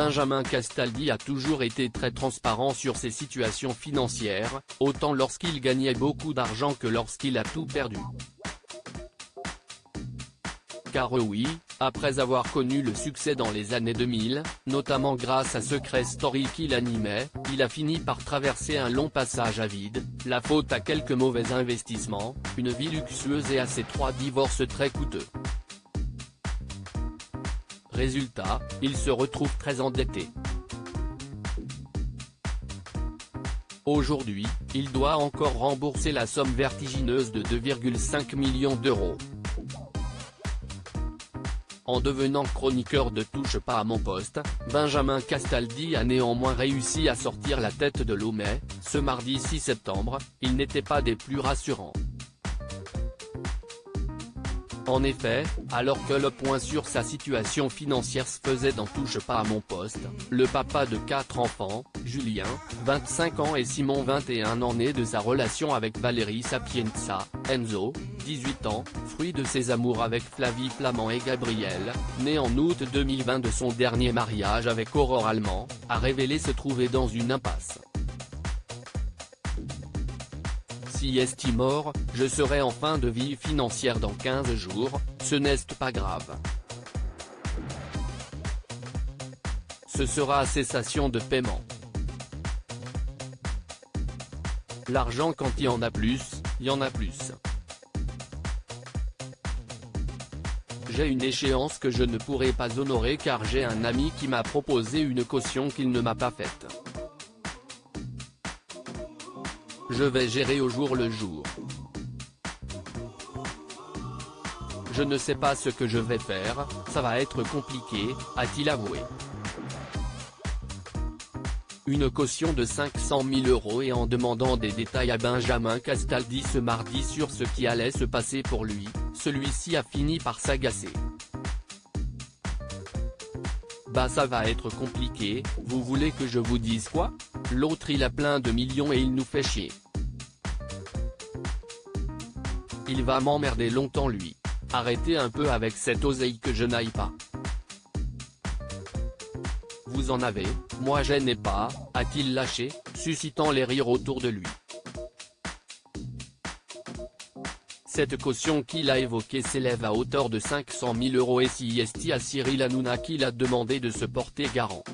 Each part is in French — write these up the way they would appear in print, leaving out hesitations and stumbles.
Benjamin Castaldi a toujours été très transparent sur ses situations financières, autant lorsqu'il gagnait beaucoup d'argent que lorsqu'il a tout perdu. Car oui, après avoir connu le succès dans les années 2000, notamment grâce à Secret Story qu'il animait, il a fini par traverser un long passage à vide, la faute à quelques mauvais investissements, une vie luxueuse et à ses 3 divorces très coûteux. Résultat, il se retrouve très endetté. Aujourd'hui, il doit encore rembourser la somme vertigineuse de 2,5 millions d'euros. En devenant chroniqueur de Touche pas à mon poste, Benjamin Castaldi a néanmoins réussi à sortir la tête de l'eau mais, ce mardi 6 septembre, il n'était pas des plus rassurants. En effet, alors que le point sur sa situation financière se faisait dans Touche pas à mon poste, le papa de 4 enfants, Julien, 25 ans et Simon 21 ans né de sa relation avec Valérie Sapienza, Enzo, 18 ans, fruit de ses amours avec Flavie Flament et Gabriel, né en août 2020 de son dernier mariage avec Aurore Allemand, a révélé se trouver dans une impasse. Si est mort, je serai en fin de vie financière dans 15 jours, ce n'est pas grave. Ce sera cessation de paiement. L'argent quand il y en a plus, il y en a plus. J'ai une échéance que je ne pourrai pas honorer car j'ai un ami qui m'a proposé une caution qu'il ne m'a pas faite. Je vais gérer au jour le jour. Je ne sais pas ce que je vais faire, ça va être compliqué, a-t-il avoué. Une caution de 500 000 € et en demandant des détails à Benjamin Castaldi ce mardi sur ce qui allait se passer pour lui, celui-ci a fini par s'agacer. Bah ça va être compliqué, vous voulez que je vous dise quoi? L'autre il a plein de millions et il nous fait chier. Il va m'emmerder longtemps lui. Arrêtez un peu avec cette oseille que je n'aille pas. Vous en avez, moi je n'ai pas, a-t-il lâché, suscitant les rires autour de lui. Cette caution qu'il a évoquée s'élève à hauteur de 500 000 € et si est à Cyril Hanouna qui l'a demandé de se porter garant.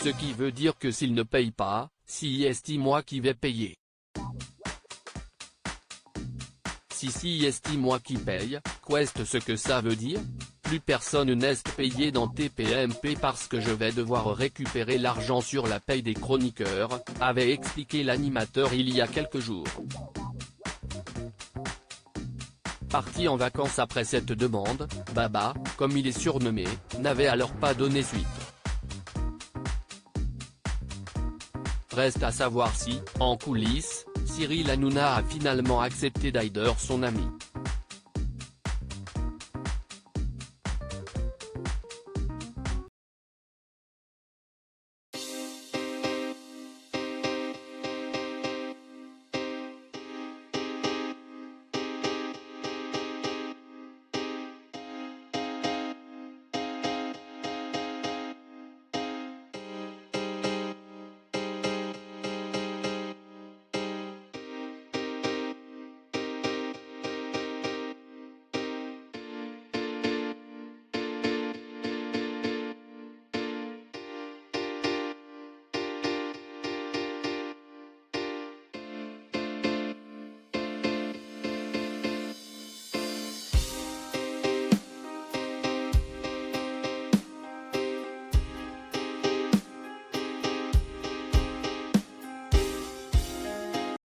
Ce qui veut dire que s'il ne paye pas, si est moi qui vais payer. Si est moi qui paye, qu'est-ce que ça veut dire? Plus personne n'est payé dans TPMP parce que je vais devoir récupérer l'argent sur la paye des chroniqueurs, avait expliqué l'animateur il y a quelques jours. Parti en vacances après cette demande, Baba, comme il est surnommé, n'avait alors pas donné suite. Reste à savoir si, en coulisses, Cyril Hanouna a finalement accepté d'aider son ami.